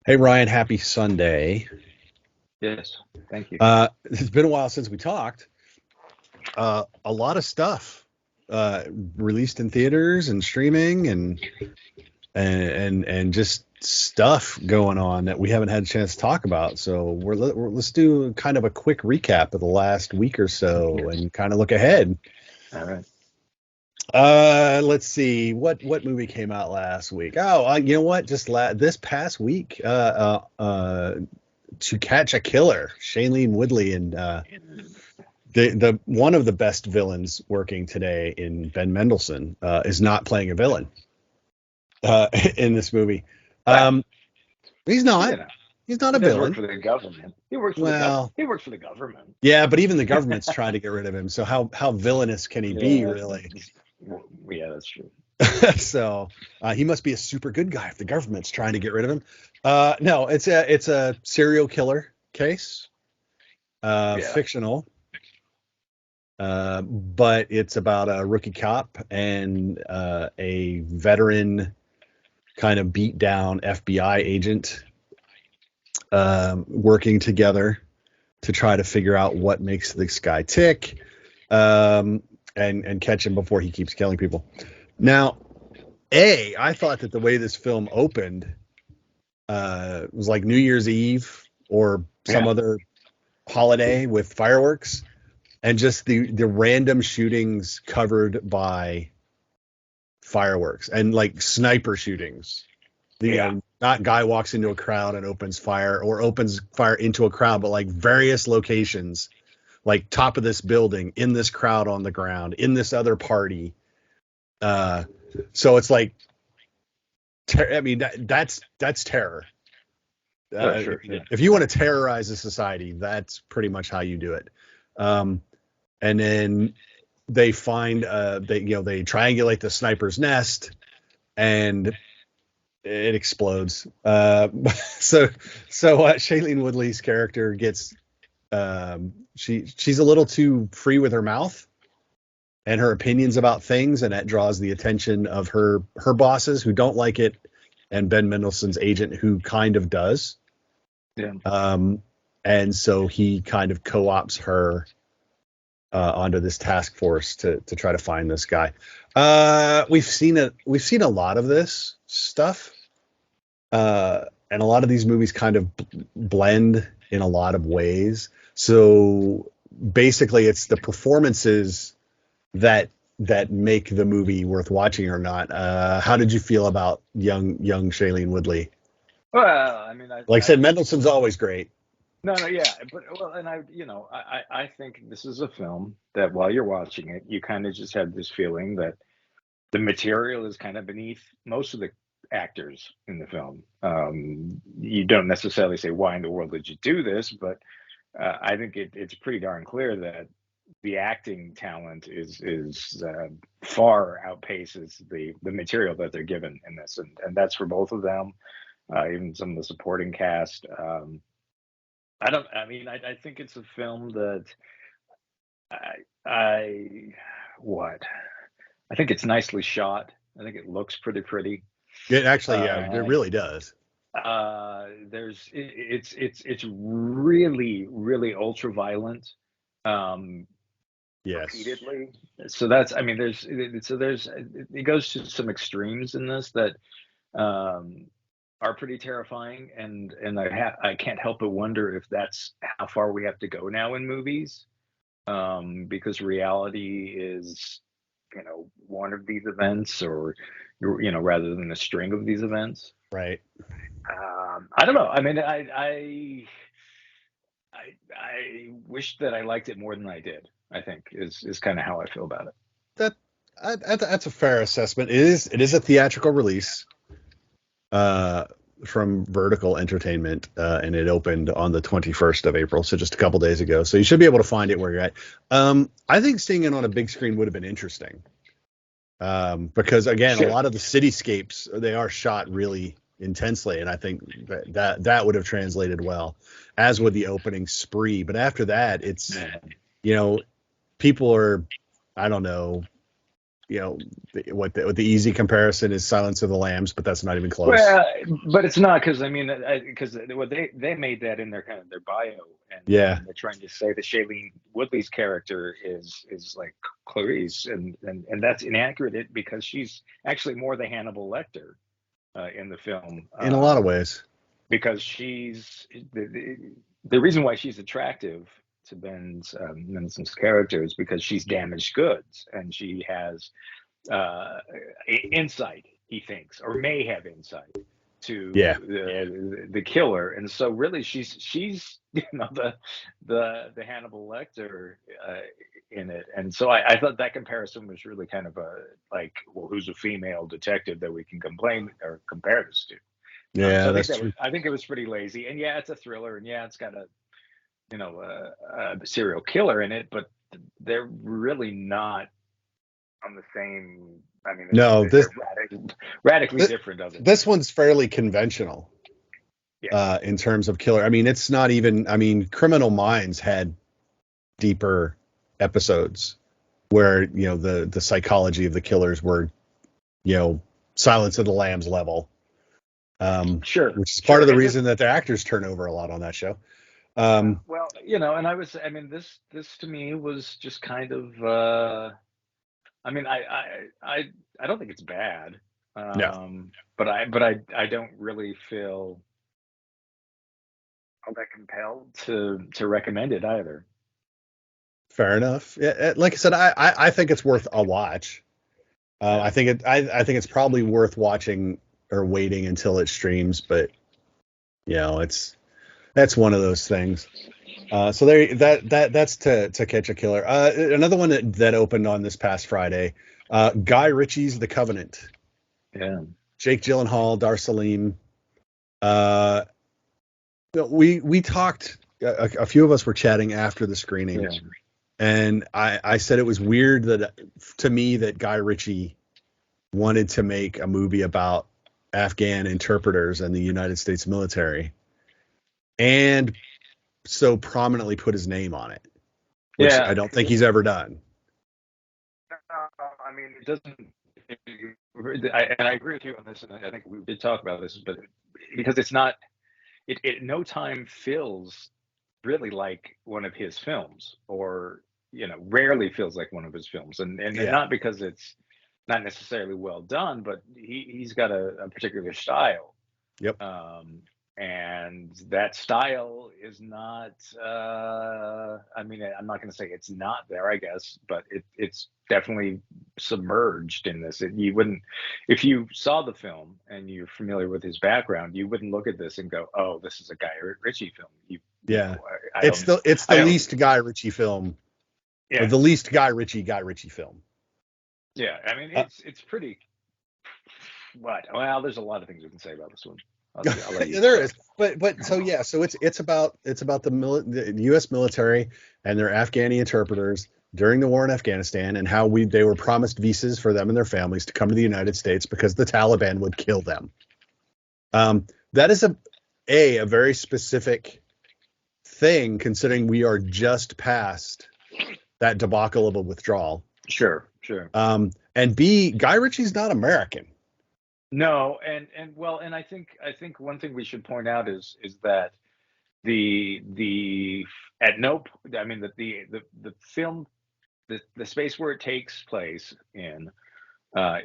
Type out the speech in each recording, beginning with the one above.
Hey Ryan, happy Sunday. Yes, thank you. It's been a while since we talked. A lot of stuff uh, released in theaters and streaming and just stuff going on that we haven't had a chance to talk about. So let's do kind of a quick recap of the last week or so Yes. and kind of look ahead. All right. Let's see what movie came out last week. Oh, you know what? Just this past week, To Catch a Killer, Shailene Woodley and the one of the best villains working today in Ben Mendelsohn is not playing a villain in this movie. Well, Um, he's not. you know, He's not a he does work villain. for the government. He works for the Well, He works for the government. yeah, but even the government's trying to get rid of him. So how villainous can he be, Yeah, really? yeah, that's true. So he must be a super good guy if the government's trying to get rid of him. No, it's a serial killer case, Yeah, fictional. But it's about a rookie cop and a veteran kind of beat down FBI agent working together to try to figure out what makes this guy tick um, and catch him before he keeps killing people. Now, I thought that the way this film opened was like New Year's Eve or some yeah, other holiday with fireworks and just the random shootings covered by fireworks and like sniper shootings. yeah. Not guy walks into a crowd and opens fire or opens fire into a crowd, but like various locations, like top of this building, in this crowd on the ground, in this other party. Uh, so it's like, I mean, that's terror. Oh, sure. Yeah, If you want to terrorize a society, that's pretty much how you do it. Um, and then they find they triangulate the sniper's nest and it explodes. So Shailene Woodley's character gets she's a little too free with her mouth and her opinions about things, and that draws the attention of her bosses who don't like it, and Ben Mendelsohn's agent who kind of does. yeah. Um, and so he kind of co-ops her onto this task force to try to find this guy. We've seen a lot of this stuff, and a lot of these movies kind of blend in a lot of ways. So basically, it's the performances that make the movie worth watching or not. How did you feel about young Shailene Woodley? Well, I mean, Like I said, Mendelssohn's always great. no, no, yeah, but well, and I think this is a film that while you're watching it, you kind of just have this feeling that the material is kind of beneath most of the actors in the film. You don't necessarily say, why in the world did you do this? But I think it's pretty darn clear that the acting talent is far outpaces the material that they're given in this, and that's for both of them, even some of the supporting cast. I don't. I mean, I think it's a film that I what I think it's nicely shot. I think it looks pretty. It actually, yeah, it Uh, really does. it's really ultra violent, um, Yes, repeatedly. So that's I mean there's it goes to some extremes in this that um, are pretty terrifying, and I can't help but wonder if that's how far we have to go now in movies, because reality is one of these events, or rather than a string of these events. right. I don't know. I mean, I wish that I liked it more than I did. I think is kind of how I feel about it. That, that's a fair assessment. It is a theatrical release uh, from Vertical Entertainment, and it opened on the 21st of April, so just a couple days ago. So you should be able to find it where you're at. I think seeing it on a big screen would have been interesting, because again, a Sure. lot of the cityscapes they are shot really intensely, and I think that would have translated well, as would the opening spree. But after that, it's Yeah. you know people are, I don't know, what the easy comparison is Silence of the Lambs, but that's not even close. Well, but it's not because I mean, because well, they made that in their kind of their bio, Yeah. and they're trying to say that Shailene Woodley's character is like Clarice, and that's inaccurate because she's actually more the Hannibal Lecter in the film, In a lot of ways. because she's the reason why she's attractive to Ben's Mendelsohn's character is because she's damaged goods and she has insight, he thinks, or may have insight to Yeah. the killer, and so really she's the Hannibal Lecter in it, and so I thought that comparison was really kind of a like, well, who's a female detective that we can complain or compare this to? So Yeah, I think that's true. I think it was pretty lazy, and yeah, it's a thriller, and yeah, it's got a a serial killer in it, but they're really not on the same. I mean, No, they're radically different of it. this one's fairly conventional Yeah, in terms of killer. I mean, it's not even. I mean, Criminal Minds had deeper episodes where the psychology of the killers were Silence of the Lambs level, sure, which is part sure. of the And this, reason that the actors turn over a lot on that show. well, and I mean, this to me was just kind of. I mean, I don't think it's bad, No, but I don't really feel all that compelled to recommend it either. fair enough. Yeah, like I said, I think it's worth a watch. Yeah. I think it's probably worth watching or waiting until it streams, but that's one of those things. So that's to Catch a Killer. Another one that opened on this past Friday, Guy Ritchie's The Covenant. Yeah. Jake Gyllenhaal, Dar Salim. Uh, we talked. A few of us were chatting after the screening, Yeah. and I said it was weird to me that Guy Ritchie wanted to make a movie about Afghan interpreters and the United States military, and so prominently put his name on it, which Yeah. I don't think he's ever done. I mean, it doesn't. And I agree with you on this, and I think we did talk about this, but because it's not, it no time feels really like one of his films, or rarely feels like one of his films, and Yeah. not because it's not necessarily well done, but he's got a particular style. Yep. And that style is not I mean, I'm not going to say it's not there, I guess, but it's definitely submerged in this. You wouldn't, if you saw the film and you're familiar with his background, you wouldn't look at this and go, oh, this is a Guy Ritchie film. Yeah. I It's don't the I don't least Guy Ritchie film, or Yeah. the least Guy Ritchie film. Yeah, I mean, it's pretty. Well, there's a lot of things we can say about this one. I'll let you There start. is, but so it's about the U.S. military and their Afghani interpreters during the war in Afghanistan, and how they were promised visas for them and their families to come to the United States because the Taliban would kill them. That is a very specific thing, considering we are just past that debacle of a withdrawal. Sure. And B, Guy Ritchie's not American. No, and I think one thing we should point out is that the at no I mean that the film, the space where it takes place in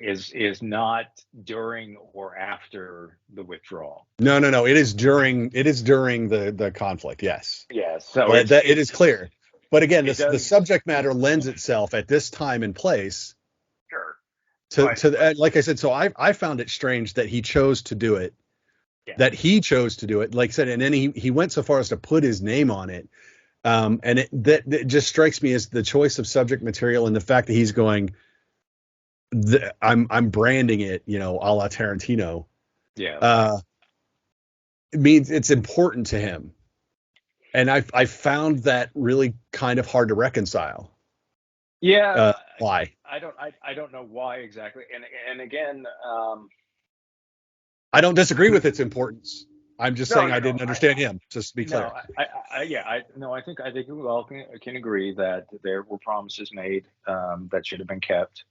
is not during or after the withdrawal. No. It is during the conflict. Yes. Yeah, so That it is clear. But again, it the does. subject matter lends itself at this time and place Sure, to like I said. So I found it strange that he chose to do it. yeah, Like I said, and then he went so far as to put his name on it. And that just strikes me as the choice of subject material, and the fact that he's going, I'm branding it, a la Tarantino. yeah. It means it's important to him. And I found that really kind of hard to reconcile. Yeah, Why? I don't know why exactly. And again, I don't disagree with its importance. I'm just saying I no. didn't understand him. Just to be clear. No, yeah, no, I think we all can agree that there were promises made that should have been kept.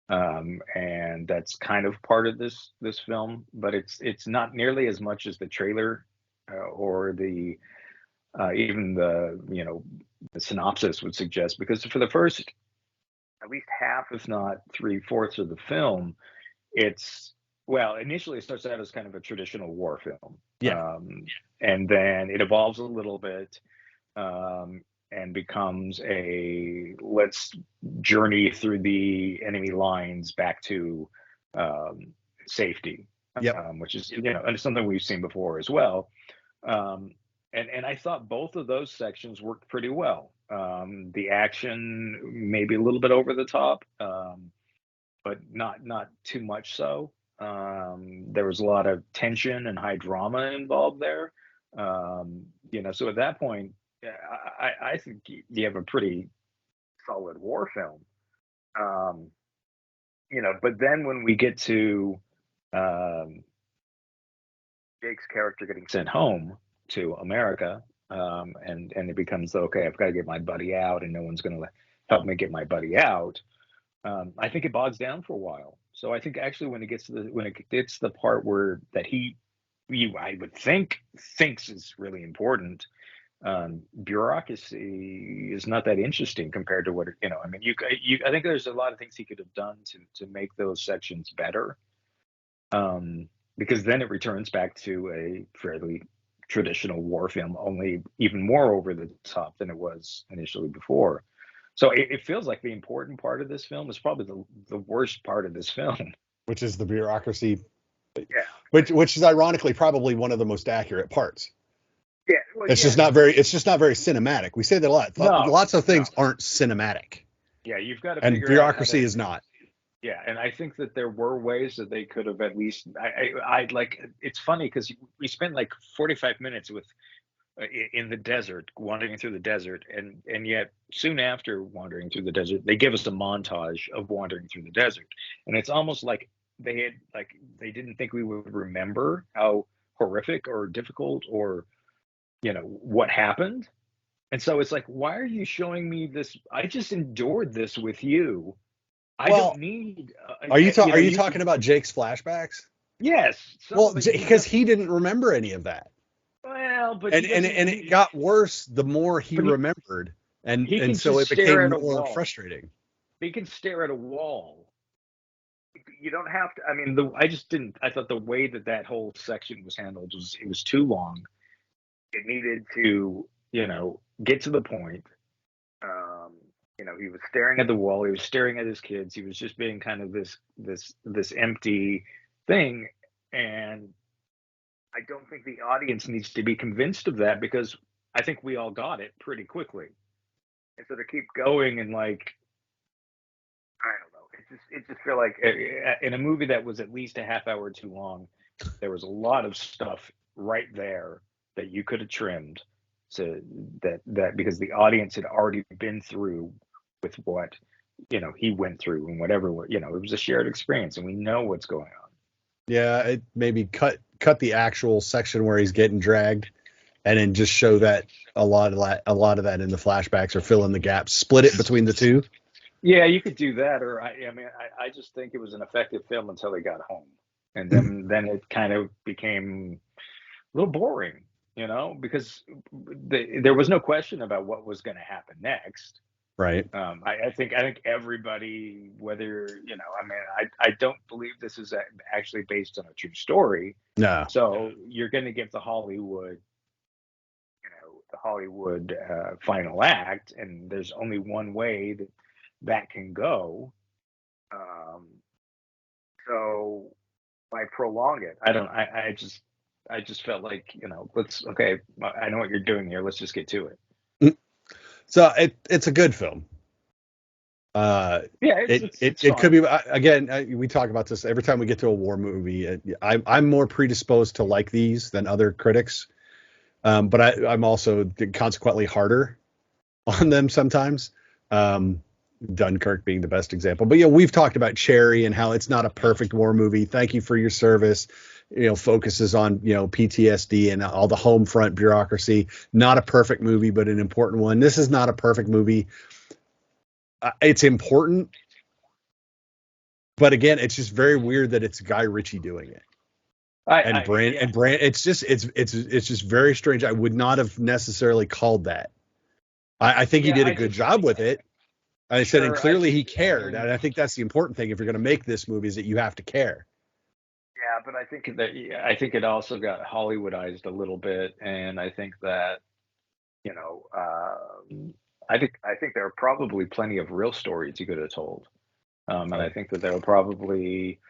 and that's kind of part of this film, but it's not nearly as much as the trailer or the even the the synopsis would suggest. Because for the first at least half, if not three-fourths of the film, it's well, initially it starts out as kind of a traditional war film, Yeah. and then it evolves a little bit, and becomes a let's journey through the enemy lines back to um, safety, Yep. which is and something we've seen before as well. Um, and I thought both of those sections worked pretty well. The action maybe a little bit over the top, but not too much so. There was a lot of tension and high drama involved there. So at that point, yeah, I think you have a pretty solid war film. Um, but then when we get to um, Jake's character getting sent home to America, and it becomes okay, I've got to get my buddy out, and no one's going to help me get my buddy out. I think it bogs down for a while. So I think actually when it gets to the part where that I would think thinks is really important, bureaucracy is not that interesting compared to what I mean. I think there's a lot of things he could have done to make those sections better, because then it returns back to a fairly traditional war film, only even more over the top than it was initially before. So it feels like the important part of this film is probably the worst part of this film. Which is the bureaucracy, Yeah. which is ironically probably one of the most accurate parts. Yeah. Well, It's yeah. just not very cinematic. We say that a lot. No, Lots of no. things aren't cinematic, Yeah, you've got to and figure out how bureaucracy to. is not. Yeah, and I think that there were ways that they could have at least. I like. It's funny because we spent like 45 minutes with in the desert, wandering through the desert, and yet soon after wandering through the desert, they give us a montage of wandering through the desert, and it's almost like they didn't think we would remember how horrific or difficult or what happened. And so it's like, why are you showing me this? I just endured this with you. I don't Well, need, are you talking about Jake's flashbacks? yes, some Well, of it you because have, he didn't remember any of that, well, but and he doesn't, it got worse the more he but remembered, he and can so just it stare became at a more wall. frustrating. He can stare at a wall. You don't have to, I mean, I just didn't, I thought the way that that whole section was handled it was too long. It needed to, get to the point. Um, he was staring at the wall. He was staring at his kids. He was just being kind of this empty thing, and I don't think the audience needs to be convinced of that because I think we all got it pretty quickly. And so to keep going and like I don't know, it just feel like in a movie that was at least a half hour too long, there was a lot of stuff right there that you could have trimmed to that because the audience had already been through with what he went through and whatever it was a shared experience and we know what's going on. Yeah, it maybe cut the actual section where he's getting dragged, and then just show that a lot of that in the flashbacks, or fill in the gaps, split it between the two. Yeah, you could do that, or I mean, I just think it was an effective film until they got home, and then it kind of became a little boring, because there was no question about what was going to happen next. Right. I think everybody, whether I mean, I don't believe this is actually based on a true story, No. so you're going to get the Hollywood final act, and there's only one way that can go. Um, so why prolong it? I don't. I just felt like let's okay. I know what you're doing here. Let's just get to it. So it's a good film. Yeah, it's It could be, fine. again, we talk about this every time we get to a war movie. I'm more predisposed to like these than other critics, but I'm also consequently harder on them sometimes. Dunkirk being the best example, but we've talked about Cherry and how it's not a perfect war movie. Thank You for Your Service, focuses on PTSD and all the home front bureaucracy. Not a perfect movie, but an important one. This is not a perfect movie. It's important, But again, it's just very weird that it's Guy Ritchie doing it. And Brand, it's just very strange. I would not have necessarily called that. I think he did a good job with it. I said, and clearly he cared. And I think that's the important thing if you're going to make this movie, is that you have to care. Yeah, but I think it also got Hollywoodized a little bit, and I think that, you know, I think there are probably plenty of real stories he could have told. And I think that there will probably,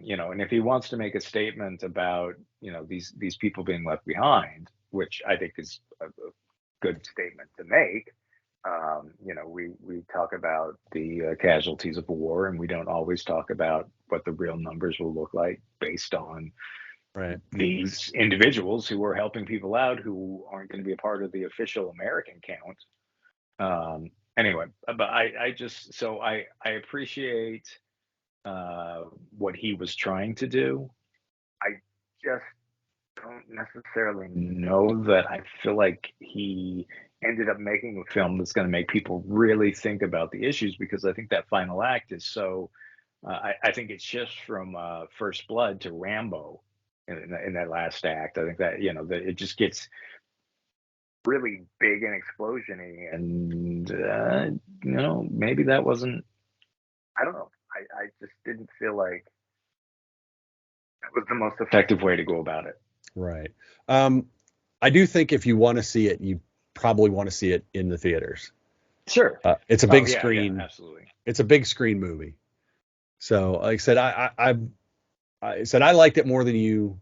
you know, and if he wants to make a statement about, you know, these people being left behind, which I think is a good statement to make. You know, we talk about the casualties of war, and we don't always talk about what the real numbers will look like based on these individuals who are helping people out who aren't going to be a part of the official American count. Anyway, but I just so I appreciate what he was trying to do. I just don't necessarily know that I feel like he ended up making a film that's going to make people really think about the issues, because I think that final act is so. I think it shifts from First Blood to Rambo in that last act. I think that, you know, that it just gets really big and explosiony, and you know, maybe that wasn't. I don't know. I just didn't feel like that was the most effective way to go about it. Right. I do think if you want to see it, you probably want to see it in the theaters. Sure. It's a big screen. Yeah, absolutely. It's a big screen movie. So, like I said, I said I liked it more than you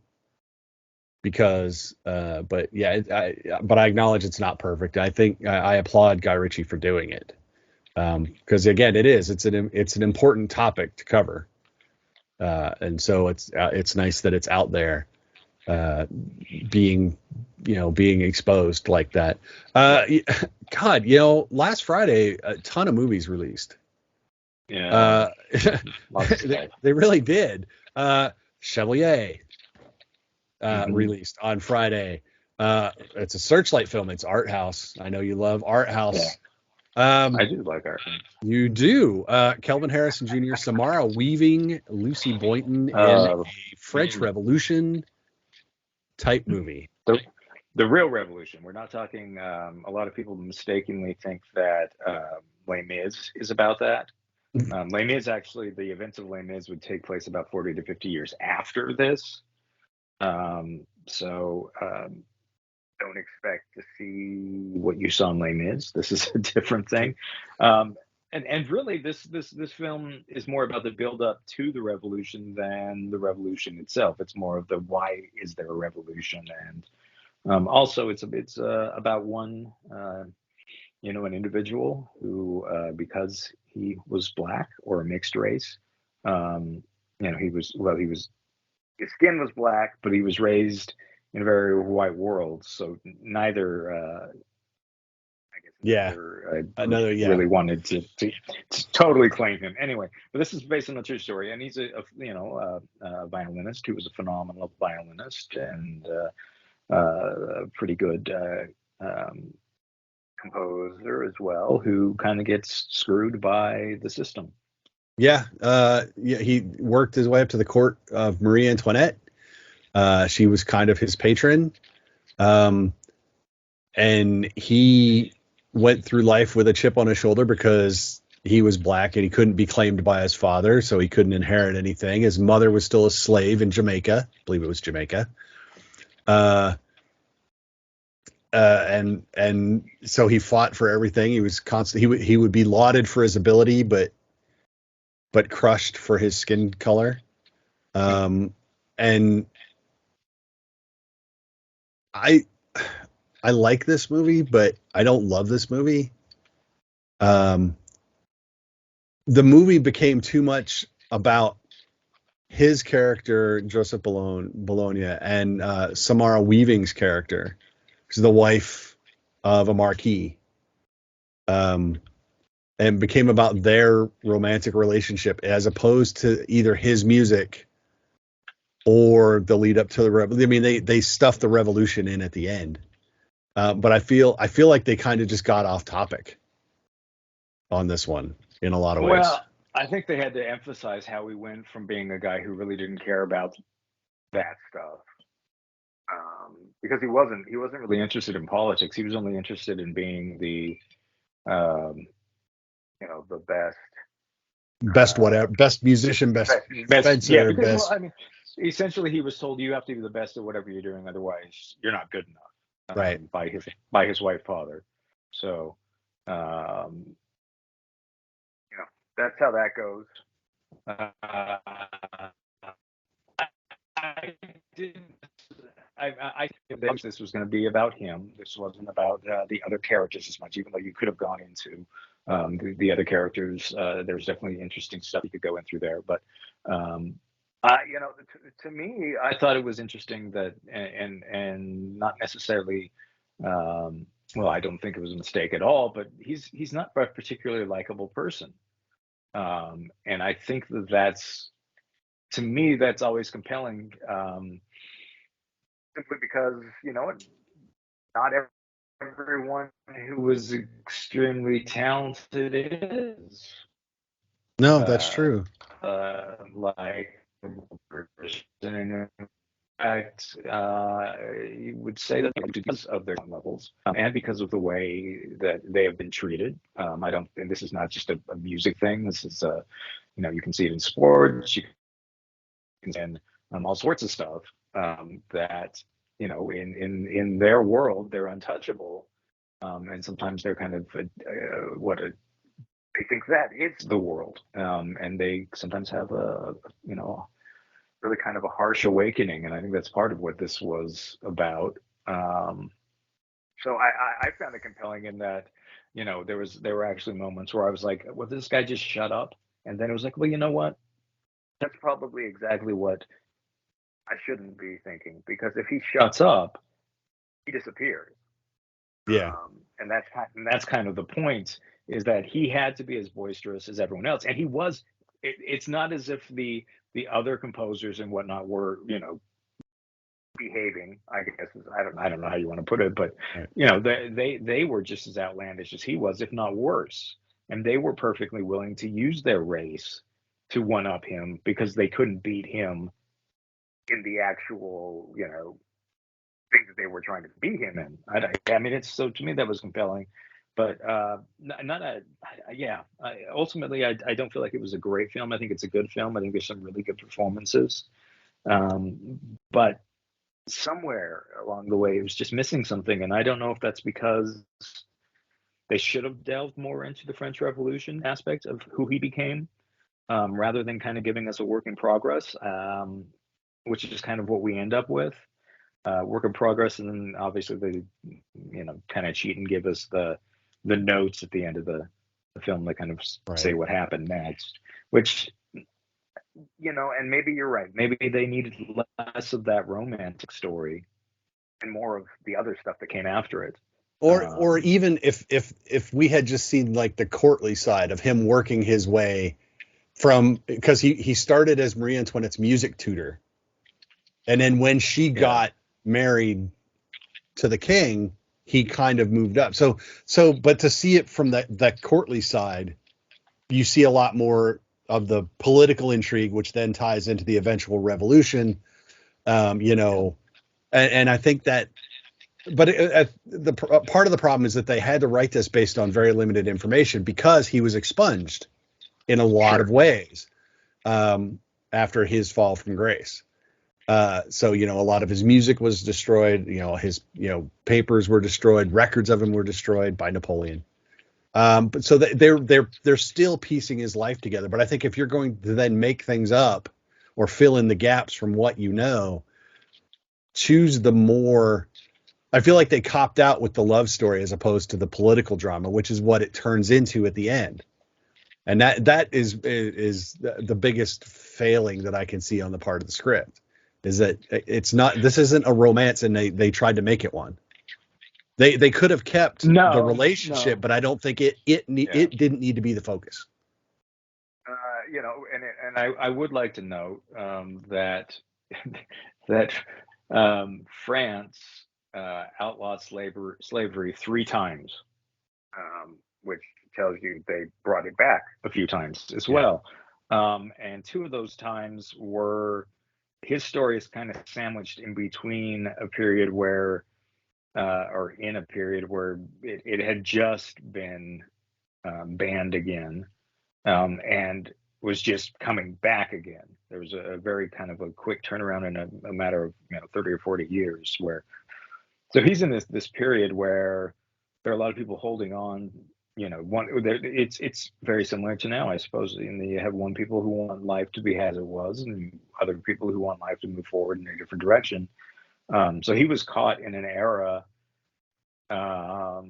because, but yeah, but I acknowledge it's not perfect. I think I applaud Guy Ritchie for doing it. Because again, it's an important topic to cover. And so it's nice that it's out there, being exposed like that. God, last Friday, a ton of movies released. Yeah. They really did. Chevalier released on Friday. It's a Searchlight film. It's art house. I know you love art house. Yeah. I do like art house. You do. Kelvin Harrison Jr., Samara Weaving, Lucy Boynton in a French Revolution type movie. The real revolution. We're not talking. A lot of people mistakenly think that Les Mis is about that. Les Mis, actually, the events of Les Mis would take place about 40 to 50 years after this. So don't expect to see what you saw in Les Mis. This is a different thing. And really, this film is more about the build up to the revolution than the revolution itself. It's more of the why is there a revolution, and also it's about one an individual who because he was black or a mixed race, his skin was black, but he was raised in a very white world, so neither. Really wanted to totally claim him anyway. But this is based on a true story, and he's a violinist who was a phenomenal violinist and a pretty good composer as well, who kind of gets screwed by the system. Yeah, he worked his way up to the court of Marie Antoinette. She was kind of his patron, and he went through life with a chip on his shoulder because he was black and he couldn't be claimed by his father, so he couldn't inherit anything. His mother was still a slave in Jamaica. I believe it was Jamaica. And so he fought for everything. He was constant. He would be lauded for his ability, but crushed for his skin color. And I like this movie, but I don't love this movie. The movie became too much about his character, Joseph Bologna, and Samara Weaving's character, who's the wife of a marquis, and became about their romantic relationship as opposed to either his music or the lead up to the revolution. I mean, they stuffed the revolution in at the end. But I feel like they kind of just got off topic on this one in a lot of ways. Well, I think they had to emphasize how he went from being a guy who really didn't care about that stuff, because he wasn't really interested in politics. He was only interested in being the um, the best. Best whatever, best musician, best Yeah, fencer, because, well, best I mean, essentially he was told you have to be the best at whatever you're doing, otherwise you're not good enough, right. by his white father. So, um, that's how that goes. Uh, I didn't. I think this was going to be about him. This wasn't about the other characters as much, even though you could have gone into the other characters. There's definitely interesting stuff you could go in through there. But to me, I thought it was interesting that, and not necessarily. Well, I don't think it was a mistake at all. But he's not a particularly likable person, and I think that's, to me, that's always compelling. Simply because not everyone who was extremely talented is No, that's uh, true. like in fact, you would say that because of their levels, and because of the way that they have been treated. I don't, and this is not just a music thing. This is you can see it in sports, you can see it in all sorts of stuff, that in their world they're untouchable, and sometimes they're kind of they think that it's the world, and they sometimes have a really kind of a harsh awakening, and I think that's part of what this was about. So I found it compelling in that there were actually moments where I was like, well, this guy just shut up, and then it was like, well, you know what? That's probably exactly what I shouldn't be thinking, because if he shuts up, he disappears. Yeah. And that's kind of the point, is that he had to be as boisterous as everyone else, and he was. It's not as if the other composers and whatnot were behaving. I guess I don't know how you want to put it, but Right. they were just as outlandish as he was, if not worse, and they were perfectly willing to use their race to one up him because they couldn't beat him in the actual things that they were trying to beat him in. I mean, it's so, to me, that was compelling, but not a yeah. Ultimately, I don't feel like it was a great film. I think it's a good film. I think there's some really good performances, but somewhere along the way, it was just missing something, and I don't know if that's because they should have delved more into the French Revolution aspect of who he became, rather than kind of giving us a work in progress, which is kind of what we end up with. Work in progress, and then obviously they kind of cheat and give us the notes at the end of the film that kind of say Right. what happened next, which and maybe you're right, maybe they needed less of that romantic story and more of the other stuff that came after it. Or even if we had just seen like the courtly side of him working his way from, because he started as Marie Antoinette's music tutor, and then when she Yeah. got married to the king, he kind of moved up. But to see it from that courtly side, you see a lot more of the political intrigue, which then ties into the eventual revolution. And I think that, but the part of the problem is that they had to write this based on very limited information because he was expunged in a lot of Sure. ways, after his fall from grace. So a lot of his music was destroyed. His papers were destroyed. Records of him were destroyed by Napoleon. But so they're still piecing his life together. But I think if you're going to then make things up or fill in the gaps from what choose the more. I feel like they copped out with the love story as opposed to the political drama, which is what it turns into at the end. And that is the biggest failing that I can see on the part of the script, is that this isn't a romance, and they tried to make it one. They could have kept the No, relationship, no. but I don't think it Yeah. didn't need to be the focus. And I would like to note, that that France outlawed slavery 3 times, which tells you they brought it back a few times as well. And two of those times were his story is kind of sandwiched in between a period where, or in a period where it had just been banned again, and was just coming back again. There was a very kind of a quick turnaround in a matter of 30 or 40 years where, so he's in this period where there are a lot of people holding on. It's very similar to now, I suppose. You have one people who want life to be as it was, and other people who want life to move forward in a different direction. So he was caught in an era where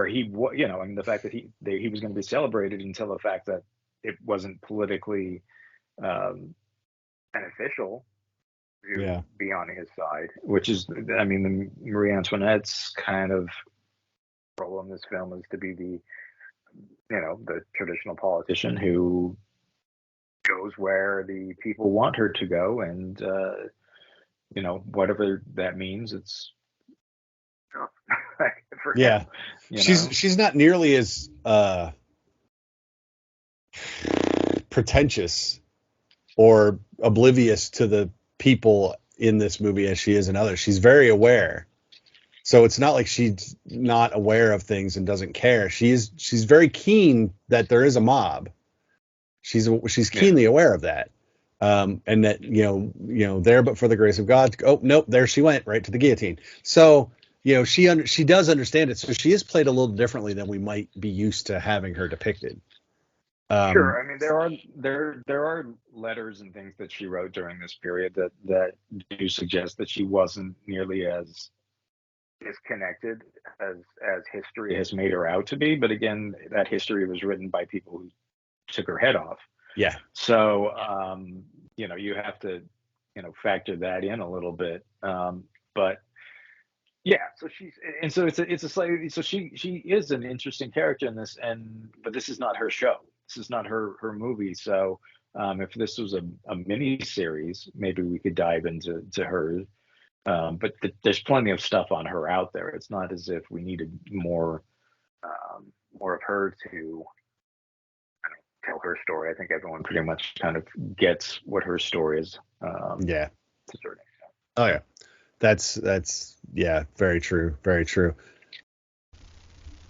the fact that he was going to be celebrated until the fact that it wasn't politically beneficial to be on his side, which is, I mean, the Marie Antoinette's kind of role in this film is to be the traditional politician who goes where the people want her to go, and whatever that means, it's for him, she's not nearly as pretentious or oblivious to the people in this movie as she is in others. She's very aware. So it's not like she's not aware of things and doesn't care. She's very keen that there is a mob. She's keenly aware of that. And that, there, but for the grace of God, oh, nope, there she went, right to the guillotine. So, she does understand it. So she is played a little differently than we might be used to having her depicted. Sure. I mean, there are letters and things that she wrote during this period that do suggest that she wasn't nearly as disconnected as history has made her out to be. But again, that history was written by people who took her head off. Yeah. So, you have to, factor that in a little bit. But yeah, so she is an interesting character in this, but this is not her show. This is not her movie. So, if this was a mini series, maybe we could dive into her. But there's plenty of stuff on her out there. It's not as if we needed more of her to tell her story. I think everyone pretty much kind of gets what her story is. To a certain extent. Oh yeah, that's very true, very true.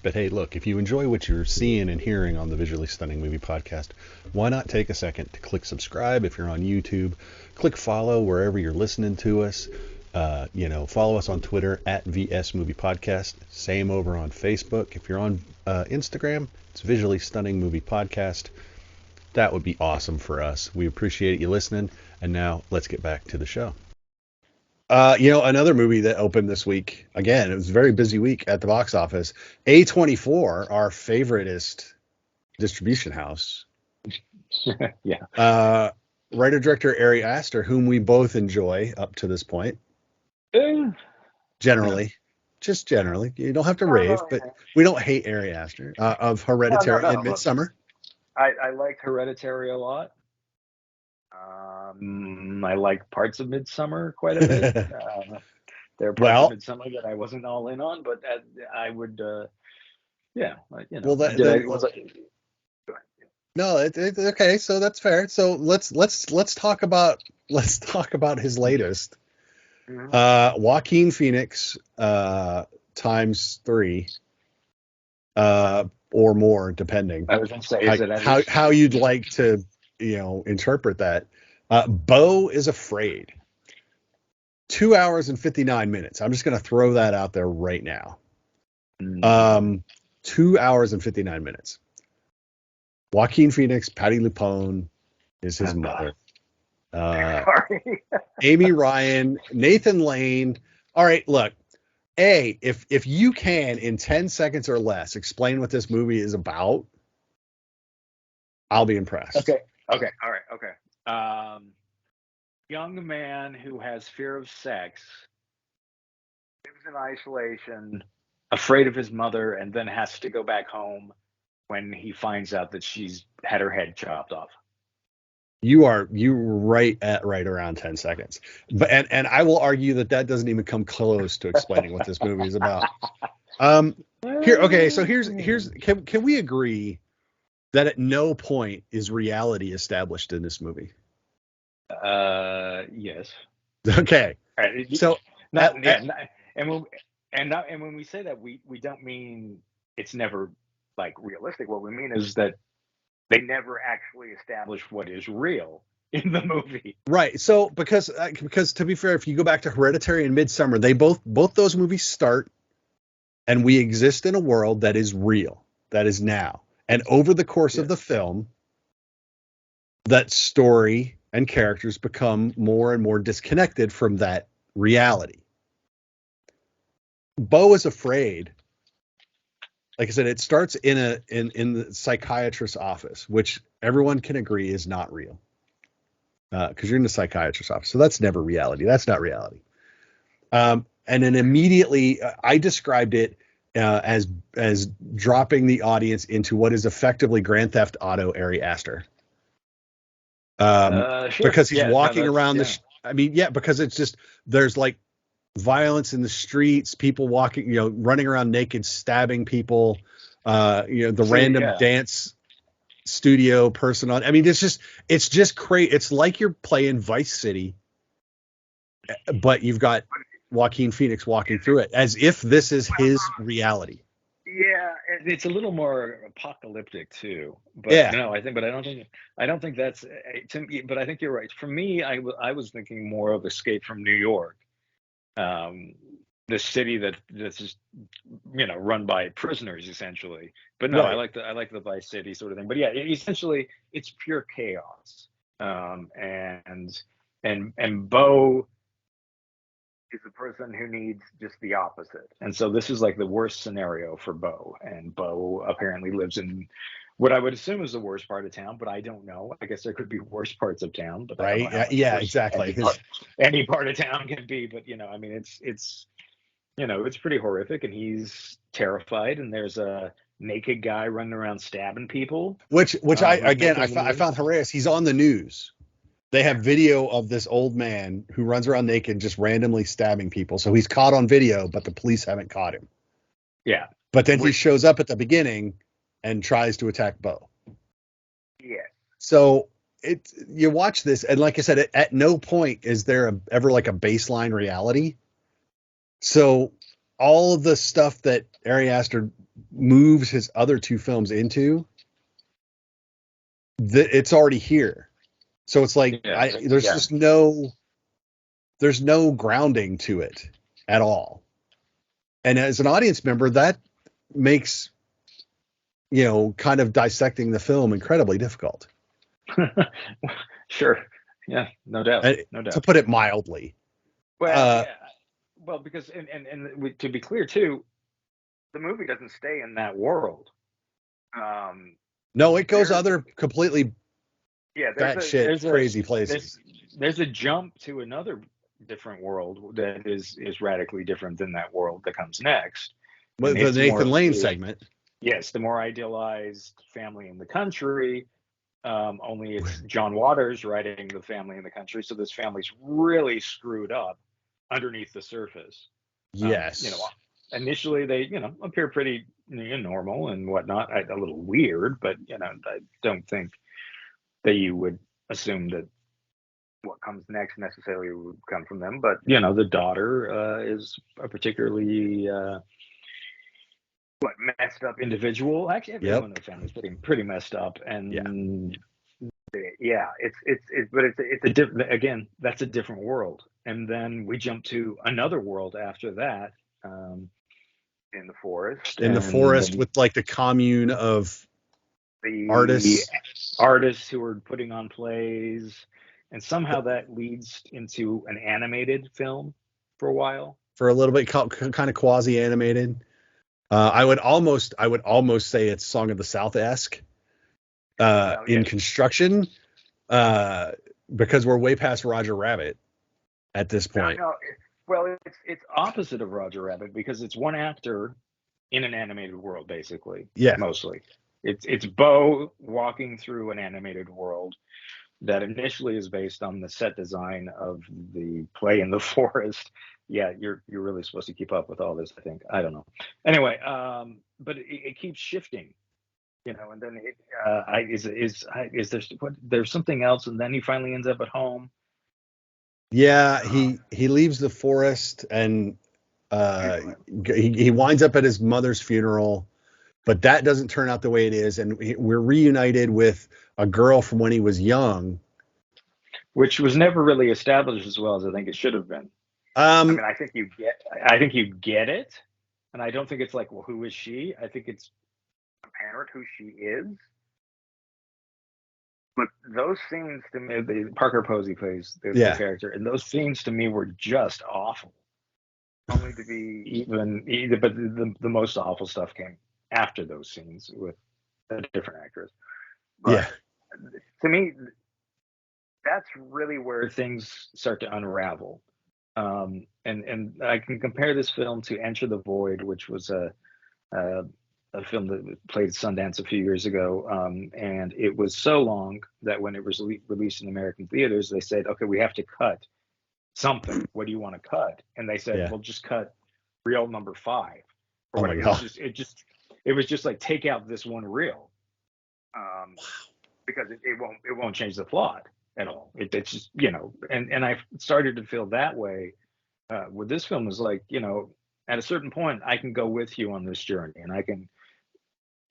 But hey, look, if you enjoy what you're seeing and hearing on the Visually Stunning Movie Podcast, why not take a second to click subscribe if you're on YouTube, click follow wherever you're listening to us. Follow us on Twitter at VS Movie Podcast. Same over on Facebook. If you're on Instagram, it's Visually Stunning Movie Podcast. That would be awesome for us. We appreciate you listening. And now let's get back to the show. Another movie that opened this week, again, it was a very busy week at the box office. A24, our favoriteest distribution house. Yeah. Writer-director Ari Aster, whom we both enjoy up to this point. Generally. Just generally. You don't have to rave, but we don't hate Ari Aster of Hereditary and Midsommar. I liked Hereditary a lot. I like parts of Midsommar quite a bit. There are parts of Midsommar that I wasn't all in on, but I would, No, it's okay. So that's fair. So let's talk about his latest. Mm-hmm. Joaquin Phoenix times 3 or more, depending. I was going to say, how you'd like to interpret that. Beau is Afraid. 2 hours and 59 minutes. I'm just going to throw that out there right now. 2 hours and 59 minutes. Joaquin Phoenix, Patti LuPone is his mother. Amy Ryan, Nathan Lane. All right, look. If you can, in 10 seconds or less, explain what this movie is about, I'll be impressed. Okay. All right. Okay. Young man who has fear of sex, lives in isolation, afraid of his mother, and then has to go back home when he finds out that she's had her head chopped off. You right around 10 seconds. But and I will argue that doesn't even come close to explaining what this movie is about. Here, okay, so here's can we agree that at no point is reality established in this movie? Yes. Okay. So Not yeah, not, and when we say that, we don't mean it's never like realistic. What we mean is that they never actually establish what is real in the movie. right. So because to be fair, if you go back to Hereditary and Midsummer, they both those movies start and we exist in a world that is real, that is now. And over the course of Yes. the film, that story and characters become more and more disconnected from that reality. Beau is afraid. Like I said, it starts in the psychiatrist's office, which everyone can agree is not real. Because you're in the psychiatrist's office, so that's never reality. That's not reality. And then immediately, I described it as dropping the audience into what is effectively Grand Theft Auto Ari Aster. Sure. Because he's Yeah. No, walking that's around yeah. I mean, yeah, because it's just there's like violence in the streets, people walking, running around naked, stabbing people, the See, random yeah. dance studio person on. I mean, it's just crazy. It's like you're playing Vice City, but you've got Joaquin Phoenix walking through it as if this is his reality. Yeah, and it's a little more apocalyptic too. But Yeah, no, but I don't think that's to me. But I think you're right. For me, I was thinking more of Escape from New York, um, the city that's just run by prisoners essentially. But no, right. I like the Vice City sort of thing. But yeah, essentially it's pure chaos. And Beau is the person who needs just the opposite. And so this is like the worst scenario for Beau. And Beau apparently lives in what I would assume is the worst part of town, but I don't know. I guess there could be worse parts of town, but I don't know Right. how Yeah, much yeah, worse exactly. His any part of town can be. But I mean, it's it's pretty horrific, and he's terrified. And there's a naked guy running around stabbing people, which I who's again making the I news. found hilarious. He's on the news. They have video of this old man who runs around naked, just randomly stabbing people. So he's caught on video, but the police haven't caught him. Yeah, But then he which shows up at the beginning and tries to attack Beau. yeah. So you watch this, and like I said, at no point is there ever like a baseline reality. So all of the stuff that Ari Aster moves his other two films into, it's already here. So it's like Yeah, there's yeah. just there's no grounding to it at all. And as an audience member, that makes kind of dissecting the film incredibly difficult. Sure. Yeah, no doubt. uh, No to doubt. put it mildly. Well, Uh, yeah. Well, because to be clear too, the movie doesn't stay in that world. Um, no, it goes there's other completely yeah, batshit crazy places. there's a jump to another different world that is radically different than that world that comes next, and With the it's more Nathan of Lane the segment. yes, the more idealized family in the country. Only it's John Waters writing the family in the country, so this family's really screwed up underneath the surface. You know, Yes. initially they appear pretty normal and whatnot, a little weird, but I don't think that you would assume that what comes next necessarily would come from them. But the daughter is a particularly messed up individual. Actually, Yep. everyone in the family is pretty messed up, Yeah. and yeah, but it's a different again. That's a different world, and then we jump to another world after that, in the forest, In the and forest with like the commune of the artists artists who are putting on plays, and somehow that leads into an animated film for a while. for a little bit, kind of quasi animated. I would almost say it's Song of the South esque Well, in yes, construction, uh, because we're way past Roger Rabbit at this no, point. no. Well, it's opposite of Roger Rabbit because it's one actor in an animated world, basically, Yeah. mostly. It's Beau walking through an animated world that initially is based on the set design of the play in the forest. Yeah, you're really supposed to keep up with all this, I think. I don't know. Anyway, but it keeps shifting, and then is there there's something else, and then he finally ends up at home. Yeah, he leaves the forest and uh, he winds up at his mother's funeral, but that doesn't turn out the way it is, and we're reunited with a girl from when he was young. Which was never really established as well as I think it should have been. I Um, mean, I think you get it, and I don't think it's like, well, who is she? I think it's apparent who she is. But those scenes to me, the Parker Posey plays the yeah, character, and those scenes to me were just awful. Only to be either, but the most awful stuff came after those scenes with a different actress. yeah, But to me, that's really where things start to unravel. And I can compare this film to Enter the Void, which was a, a film that played at Sundance a few years ago, and it was so long that when it was released in American theaters, they said, "Okay, we have to cut something. What do you want to cut?" And they said, yeah. "Well, just cut reel number 5 or Oh my whatever." god. It was just like take out this one reel, um, because it won't change the plot at all. It's just and I started to feel that way with this film. Is like, at a certain point I can go with you on this journey, and I can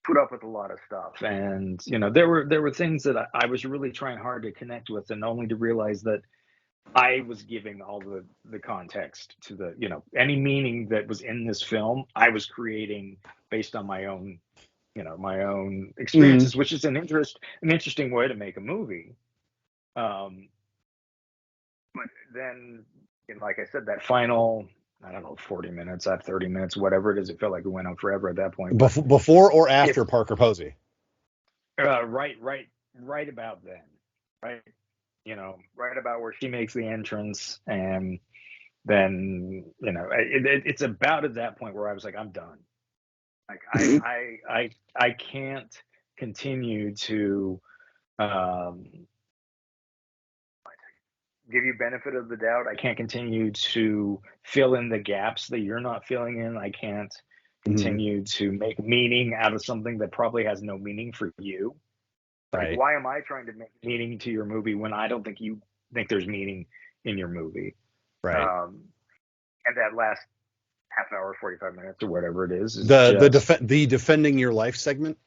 put up with a lot of stuff. And there were things that I was really trying hard to connect with, and only to realize that I was giving all the context to the any meaning that was in this film. I was creating based on my own Mm. experiences, which is an interesting way to make a movie. Um, but then, like I said, that final, I don't know, 40 minutes, that 30 minutes, whatever it is, it felt like it went on forever at that point. But Before or after it's Parker Posey? right about then, right? Right about where she makes the entrance, and then it's about at that point where I was like, I'm done. Like I can't continue to um, give you benefit of the doubt. I can't continue to fill in the gaps that you're not filling in. I can't Mhm. continue to make meaning out of something that probably has no meaning for you. Like, Right. why am I trying to make meaning to your movie when I don't think you think there's meaning in your movie? Right. Um, and that last half hour, 45 minutes, or whatever it is The just, the defending your life segment.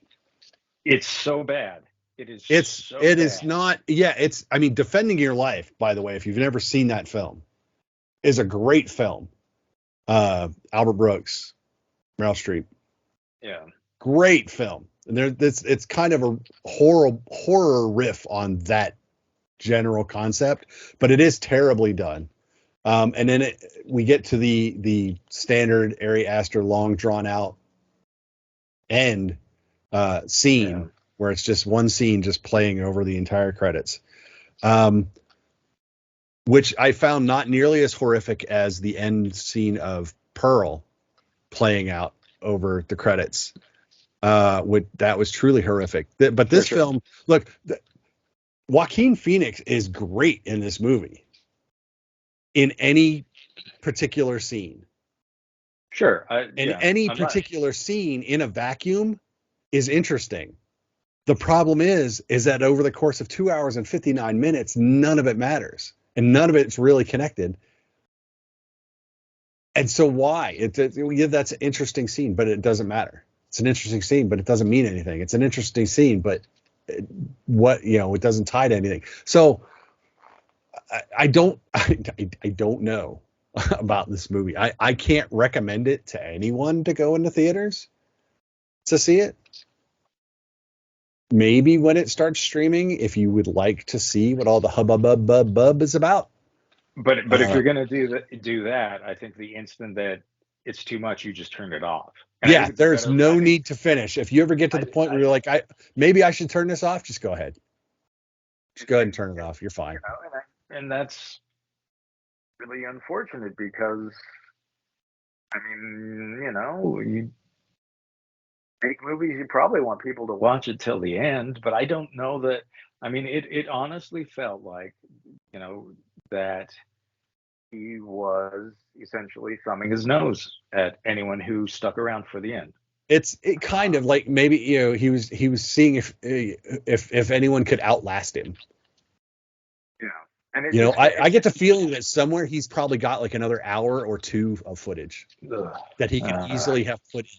it's so bad. It is It's so it is bad. not. Yeah, it's. I mean, defending your life. By the way, if you've never seen that film, is a great film. Albert Brooks, Meryl Streep, Yeah. great film. And it's kind of a horror riff on that general concept, but it is terribly done. And then we get to the standard Ari Aster long drawn out end Yeah. scene where it's just one scene just playing over the entire credits, um, which I found not nearly as horrific as the end scene of Pearl playing out over the credits. That was truly horrific. But For this sure. film, look, Joaquin Phoenix is great in this movie in any particular scene. Sure. And Yeah. any I'm not. particular scene in a vacuum is interesting. The problem is that over the course of 2 hours and 59 minutes, none of it matters and none of it's really connected. And so why? Yeah, that's an interesting scene, but it doesn't matter. It's an interesting scene, but it doesn't mean anything. It's an interesting scene, but it doesn't tie to anything. So I don't I don't know about this movie. I can't recommend it to anyone to go into theaters to see it. Maybe when it starts streaming, if you would like to see what all the hubbub is about. But if Uh, you're gonna do that, I think the instant that it's too much, you just turn it off. And I yeah, think it's there's better. I no think need to finish. If you ever get to I the point where I you're like, maybe I should turn this off, just go ahead. Just it, go ahead it, and turn it off. You're fine. and that's really unfortunate because I mean, make movies, you probably want people to watch it till the end, but I don't know that. I mean, it honestly felt like, you know, that he was essentially thumbing his nose at anyone who stuck around for the end. It kind of like maybe he was seeing if anyone could outlast him. Yeah, and it just I get the feeling that somewhere he's probably got like another hour or two of footage ugh. that he could Uh, easily have put in.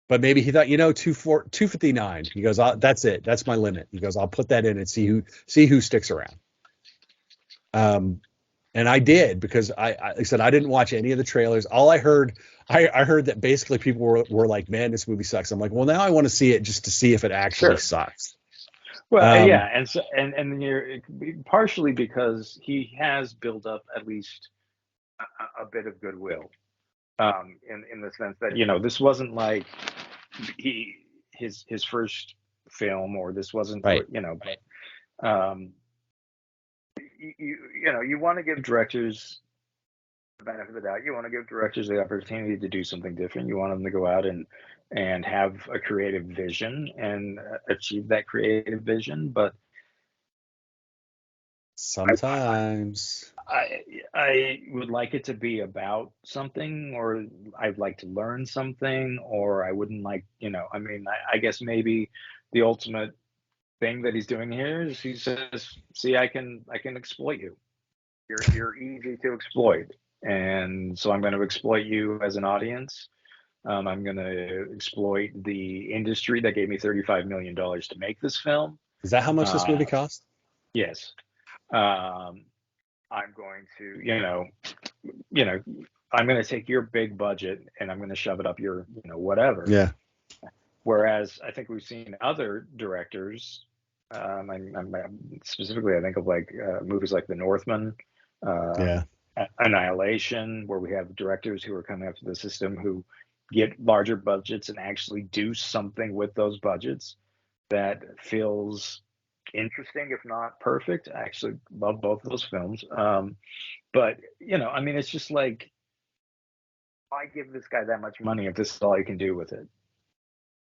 But maybe he thought, 259. He goes, that's it. That's my limit. He goes, I'll put that in and see who sticks around. And I did because like I said, I didn't watch any of the trailers. All I heard, I heard that basically people were like, man, this movie sucks. I'm like, well, now I want to see it just to see if it actually sure. sucks. Well, Um, yeah, and so and you're partially because he has built up at least a bit of goodwill, in the sense that this wasn't like he his first film, or this wasn't right. but you want to give directors the benefit of the doubt. You want to give directors the opportunity to do something different. You want them to go out and have a creative vision and achieve that creative vision. But I, Sometimes. I would like it to be about something, or I'd like to learn something, or I wouldn't like, I mean, I guess maybe the ultimate thing that he's doing here is he says, "See, I can exploit you. You're easy to exploit, and so I'm going to exploit you as an audience. I'm going to exploit the industry that gave me $35 million to make this film. Is that how much this movie Uh, cost? yes, um, I'm going to, you know, I'm going to take your big budget and I'm going to shove it up your, whatever." Yeah. Whereas I think we've seen other directors, specifically, I think of like movies like The Northman, Yeah. Annihilation, where we have directors who are coming up to the system who get larger budgets and actually do something with those budgets that feels interesting, if not perfect. I actually love both of those films. But I mean, it's just like, why give this guy that much money if this is all you can do with it?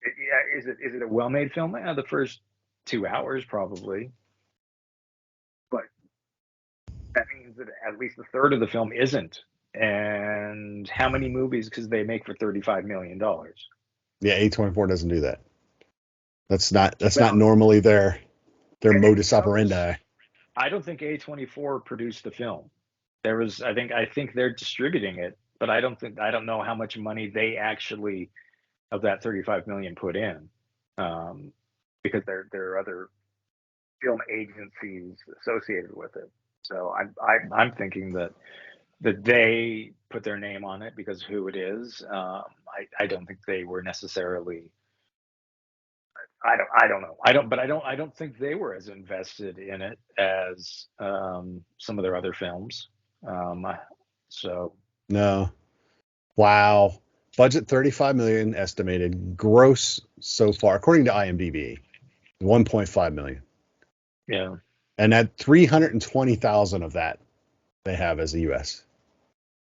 Yeah, is it a well-made film? Yeah, the first 2 hours probably, but that means that at least a third of the film isn't. And how many movies could they make for $35 million? Yeah. A24 doesn't do that. That's not Well, normally their and modus operandi. I don't think A24 produced the film. There was, I think they're distributing it, but I don't know how much money they actually of that 35 million put in, um, because there are other film agencies associated with it. So I'm thinking that they put their name on it because of who it is. I don't think they were necessarily. I don't know. I don't think they were as invested in it as some of their other films. Um, so No. Wow. Budget 35 million estimated. Gross so far, according to IMDb, 1.5 million. yeah. And at 320,000 of that they have as the US.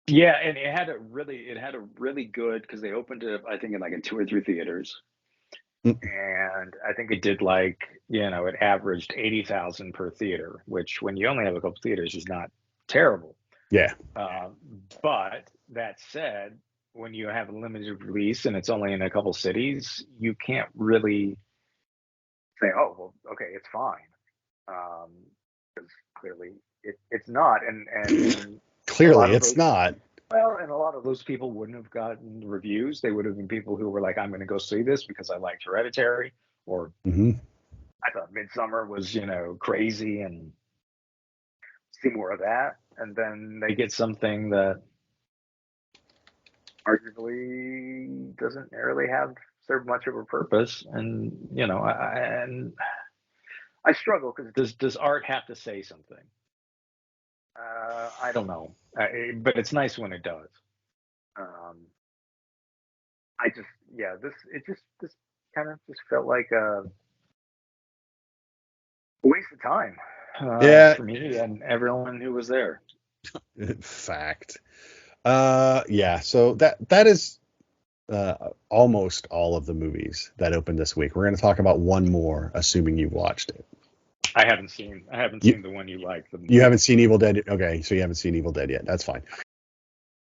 Yeah, and it had a really good, because they opened it, I think, in like in two or three theaters, Mm, and I think it did like, it averaged 80,000 per theater, which when you only have a couple theaters is not terrible. yeah. Um, but that said, when you have a limited release and it's only in a couple cities, you can't really say, "Oh, well, okay, it's fine," because clearly it's not, and a lot Clearly of it's those. not. Well, and a lot of those people wouldn't have gotten reviews. They would have been people who were like, "I'm going to go see this because I liked Hereditary," or Hmm. "I thought Midsummer was, crazy and see more of that." And then they get something that arguably doesn't really have serve much of a purpose. And I struggle because does art have to say something? I don't know, but it's nice when it does. Um, I just, yeah, this kind of just felt like a waste of time, Yeah. for me and everyone who was there. Fact. Yeah. So that is. almost all of the movies that opened this week. We're going to talk about one more, assuming you've watched it. I haven't seen the one you like. You haven't seen Evil Dead? Okay, so you haven't seen Evil Dead yet. That's fine.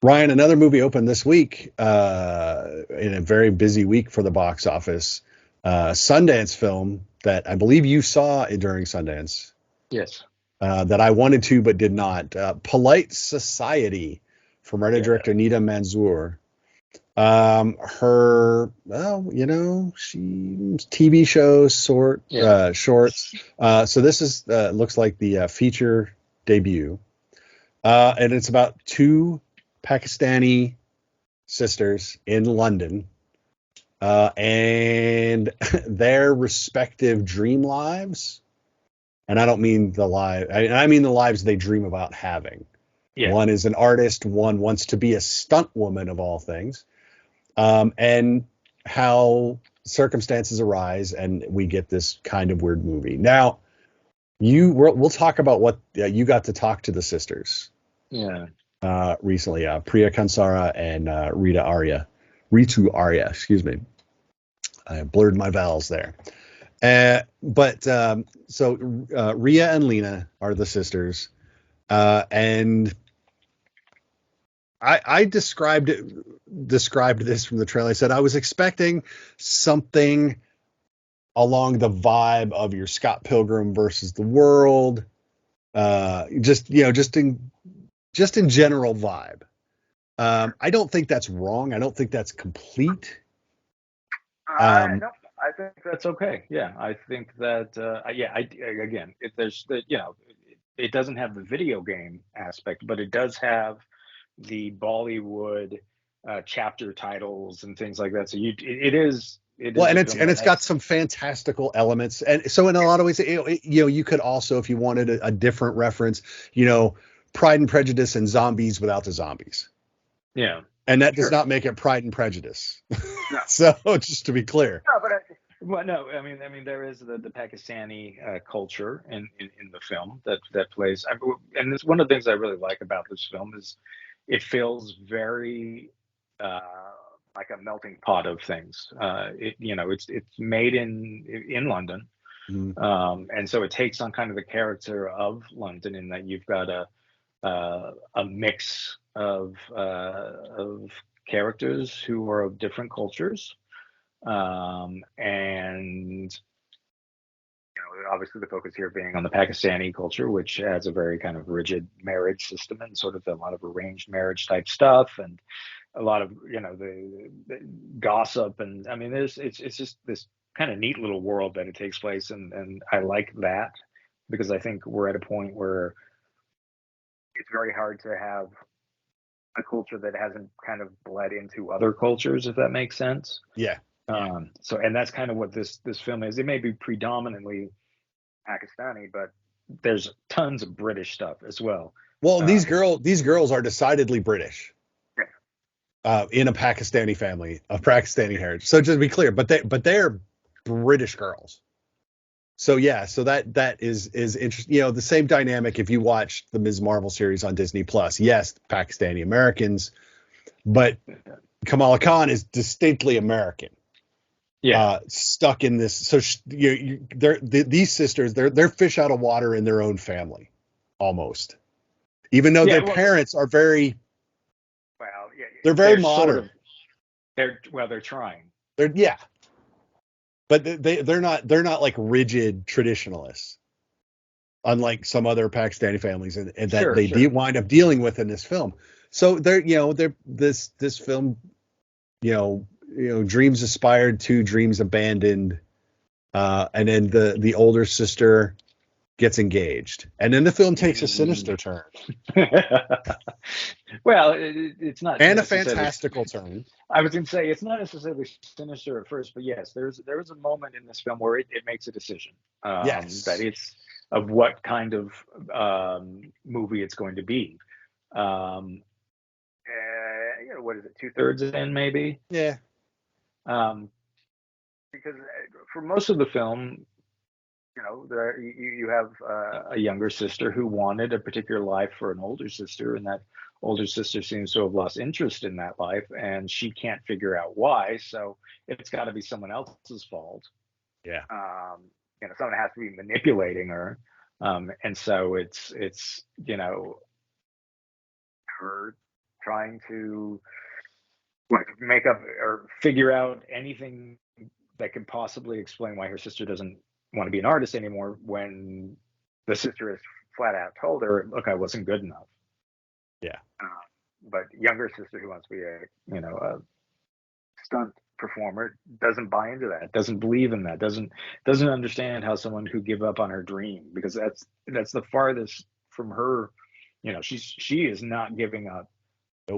Ryan, another movie opened this week in a very busy week for the box office. Sundance film that I believe you saw during Sundance. Yes. That I wanted to but did not. Polite Society from writer director Nida Manzoor. Her, well, she TV shows, shorts. So this is looks like the feature debut, and it's about two Pakistani sisters in London, and their respective dream lives. And I don't mean the life. I mean the lives they dream about having. Yeah. One is an artist. One wants to be a stunt woman of all things. And how circumstances arise, and we get this kind of weird movie. Now, we'll talk about what you got to talk to the sisters. Yeah. Recently, Priya Kansara and Ritu Arya. Excuse me, I blurred my vowels there. So Ria and Lena are the sisters, and I described this from the trailer. I said I was expecting something along the vibe of your Scott Pilgrim versus the World, just in general vibe. I don't think that's wrong. I don't think that's complete. No, I think that's okay. Yeah, I think that. It doesn't have the video game aspect, but it does have the Bollywood chapter titles and things like that. So it is. Well, and it's got some fantastical elements, and so in a lot of ways, you could also, if you wanted a different reference, Pride and Prejudice and zombies without the zombies. Yeah, and that does not make it Pride and Prejudice. No. So just to be clear. No, I mean, there is the Pakistani culture in the film that plays, and it's one of the things I really like about this film is it feels very like a melting pot of things. It's made in London, and so it takes on kind of the character of London in that you've got a mix of characters who are of different cultures, and obviously the focus here being on the Pakistani culture, which has a very kind of rigid marriage system and sort of a lot of arranged marriage type stuff, and a lot of the gossip, and I mean it's just this kind of neat little world that it takes place, and I like that because I think we're at a point where it's very hard to have a culture that hasn't kind of bled into other cultures, if that makes sense. Yeah. And that's kind of what this film is. It may be predominantly Pakistani, but there's tons of British stuff as well. Well, these girls are decidedly British. Yeah. In a Pakistani family of Pakistani heritage. So just to be clear, but they're British girls. So yeah, so that is interesting. The same dynamic if you watch the Ms. Marvel series on Disney Plus. Yes, Pakistani Americans, but Kamala Khan is distinctly American. Yeah, stuck in this. So these sisters, they're fish out of water in their own family, almost. Even though their parents are very, they're very modern. They're trying. But they're not like rigid traditionalists, unlike some other Pakistani families, and that they wind up dealing with in this film. So they're this film, dreams aspired to, dreams abandoned, and then the older sister gets engaged, and then the film takes a sinister turn. Well, it's not, and a fantastical turn. I was going to say it's not necessarily sinister at first, but yes, there is a moment in this film where it makes a decision. Yes. That it's of what kind of movie it's going to be. What is it? 2/3 in, maybe. Yeah. Because for most of the film, you have a younger sister who wanted a particular life for an older sister, and that older sister seems to have lost interest in that life, and she can't figure out why. So it's got to be someone else's fault. Yeah. Someone has to be manipulating her, and so it's her trying to make up or figure out anything that could possibly explain why her sister doesn't want to be an artist anymore when the sister has flat out told her, look, I wasn't good enough. Yeah. But younger sister who wants to be a stunt performer doesn't buy into that, doesn't believe in that, doesn't understand how someone could give up on her dream, because that's the farthest from her. She is not giving up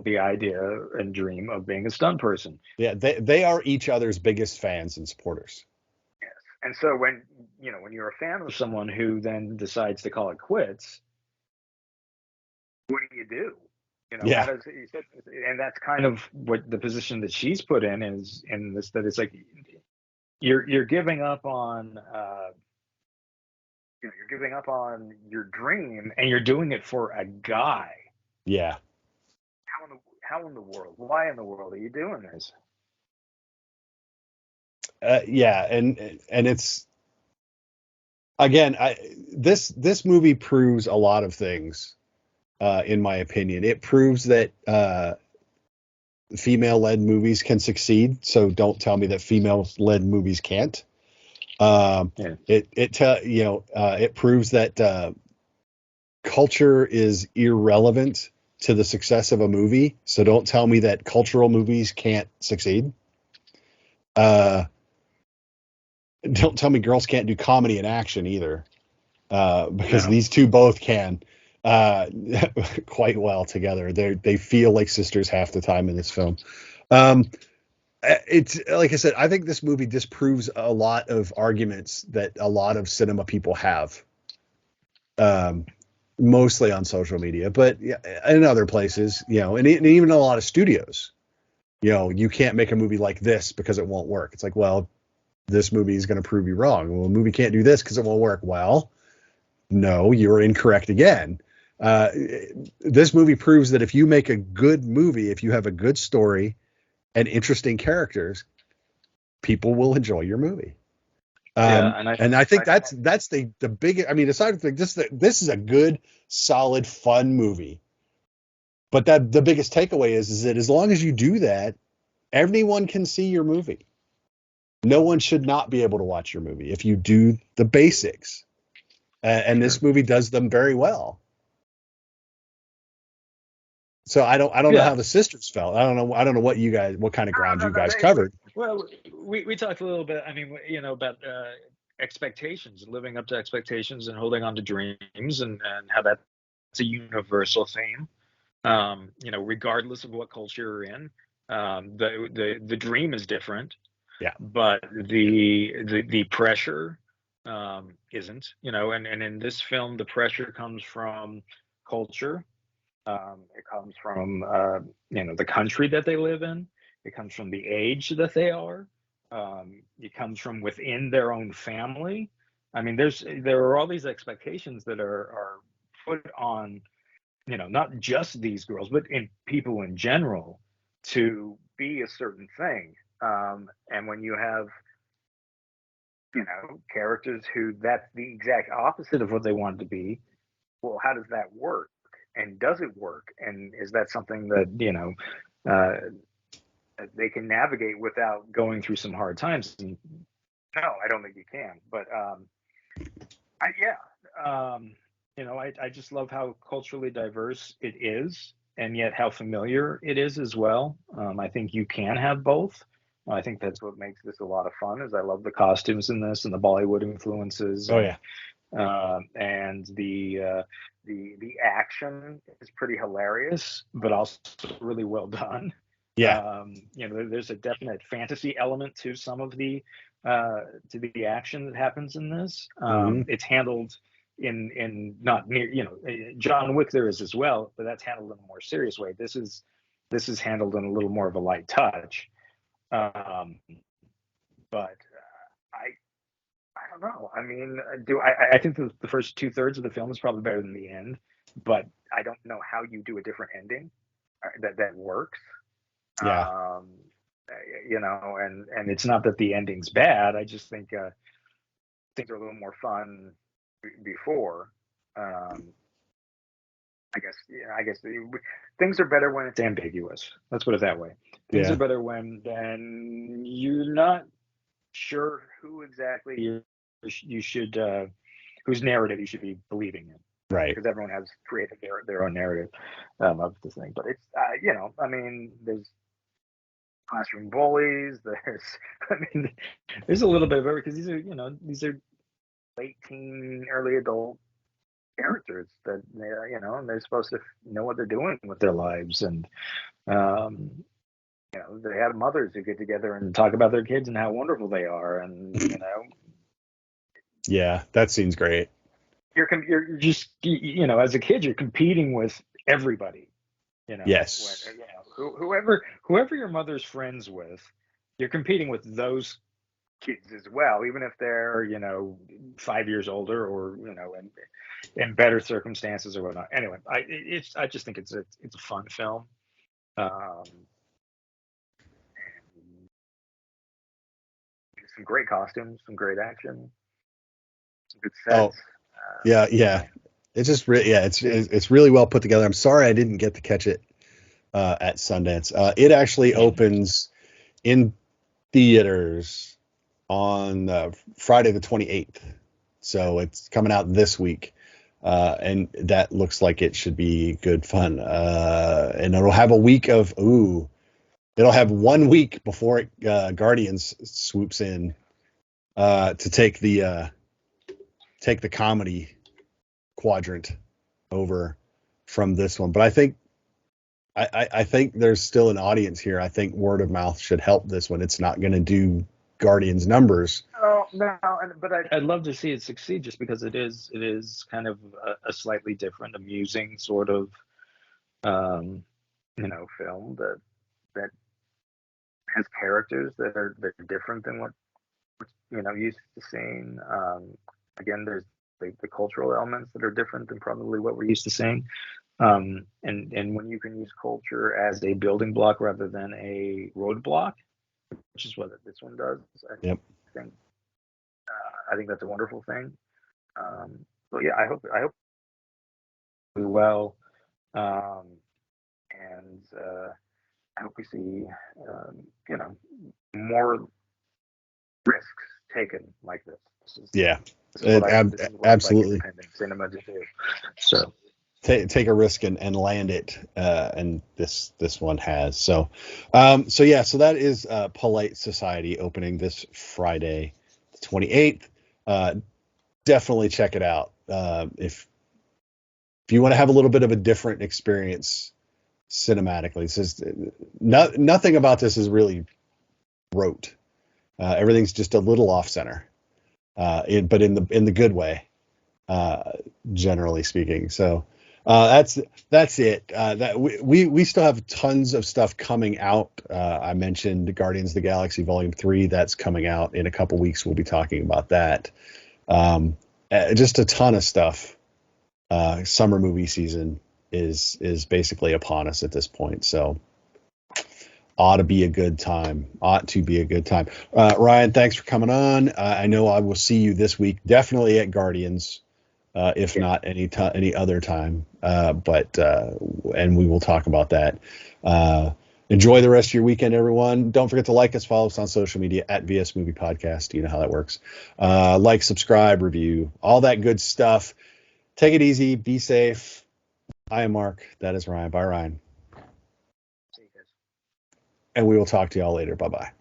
the idea and dream of being a stunt person. Yeah, they are each other's biggest fans and supporters. Yes. And so when you're a fan of someone who then decides to call it quits, what do you do? How Yeah. does and that's kind of what the position that she's put in is, in this, that it's like you're giving up on you're giving up on your dream, and you're doing it for a guy. Yeah. How in the world? Why in the world are you doing this? Yeah, and it's again, this movie proves a lot of things, in my opinion. It proves that female-led movies can succeed. So don't tell me that female-led movies can't. Yeah. It proves that culture is irrelevant to the success of a movie. So don't tell me that cultural movies can't succeed. Don't tell me girls can't do comedy and action either, because No. these two both can quite well together. They feel like sisters half the time in this film. It's like I said, I think this movie disproves a lot of arguments that a lot of cinema people have, mostly on social media, but in other places, and even a lot of studios. You can't make a movie like this because it won't work. It's like, well, this movie is going to prove you wrong. Well, a movie can't do this because it won't work. Well, no, you're incorrect again. This movie proves that if you make a good movie, if you have a good story and interesting characters, people will enjoy your movie. And I think that's the big. I mean, aside from this is a good, solid, fun movie. But that the biggest takeaway is that as long as you do that, everyone can see your movie. No one should not be able to watch your movie if you do the basics. And this movie does them very well. So I don't know how the sisters felt. I don't know what kind of ground you guys covered. Well, we talked a little bit. I mean, about expectations, living up to expectations, and holding on to dreams, and how that's a universal theme. Regardless of what culture you're in, the dream is different. Yeah. But the pressure isn't. And in this film, the pressure comes from culture. It comes from the country that they live in. It comes from the age that they are. It comes from within their own family. I mean, there are all these expectations that are put on, not just these girls, but in people in general, to be a certain thing. And when you have characters who that's the exact opposite of what they want to be, well, how does that work? And does it work? And is that something that they can navigate without going through some hard times? And no, I don't think you can. But I just love how culturally diverse it is, and yet how familiar it is as well. I think you can have both. I think that's what makes this a lot of fun. Is I love the costumes in this and the Bollywood influences. Oh yeah. And the action is pretty hilarious, but also really well done. Yeah. There's a definite fantasy element to some of the action that happens in this. It's handled in not near, John Wick there is as well, but that's handled in a more serious way. This is handled in a little more of a light touch. But I don't know. I mean, I think the first 2/3 of the film is probably better than the end, but I don't know how you do a different ending that works. Yeah. Um, and it's not that the ending's bad. I just think things are a little more fun before. Um, things are better when it's ambiguous. Let's put it that way. Things are Yeah. better when then you're not sure who exactly you should whose narrative you should be believing in, Right. because everyone has created their own narrative of the thing. But it's I mean, there's classroom bullies. There's I mean, there's a little bit of everything, because these are late teen, early adult characters that and they're supposed to know what they're doing with their lives, and um, they have mothers who get together and talk about their kids and how wonderful they are, and Yeah, that scene's great. you're just as a kid you're competing with everybody, Yes. whoever your mother's friends with, you're competing with those kids as well, even if they're 5 years older, or in better circumstances or whatnot. Anyway, I just think it's a fun film. Um, some great costumes, some great action, some good Oh, sets. yeah, yeah. It's just it's really well put together. I'm sorry I didn't get to catch it at Sundance. It actually opens in theaters on Friday the 28th. So it's coming out this week. And that looks like it should be good fun. And it'll have a week of it'll have 1 week before Guardians swoops in to take the comedy quadrant over from this one. But I think there's still an audience here. I think word of mouth should help this one. It's not going to do Guardians numbers. Oh no, but I'd love to see it succeed, just because it is kind of a slightly different, amusing sort of film that has characters that are different than what used to seeing. Again, there's the cultural elements that are different than probably what we're used to seeing. And when you can use culture as a building block rather than a roadblock, which is what this one does, Yep. think I think that's a wonderful thing. So yeah, I hope we well, um, and I hope we see more risks taken like this. Yeah. This is what I'd like Absolutely. independent cinema to do. So Take a risk and land it, and this one has. So so that is Polite Society opening this Friday, the 28th. Definitely check it out. If you want to have a little bit of a different experience cinematically, it's just nothing about this is really rote. Everything's just a little off center, but in the good way, generally speaking. So that's it. That we still have tons of stuff coming out. I mentioned Guardians of the Galaxy Volume 3. That's coming out in a couple weeks. We'll be talking about that. Just a ton of stuff. Summer movie season is basically upon us at this point. So ought to be a good time. Ryan, thanks for coming on. I know I will see you this week, definitely at Guardians, if not any other time. And we will talk about that. Enjoy the rest of your weekend, everyone. Don't forget to like us, follow us on social media at VS Movie Podcast. You know how that works. Like, subscribe, review, all that good stuff. Take it easy. Be safe. I am Mark. That is Ryan. Bye, Ryan. And we will talk to y'all later. Bye-bye.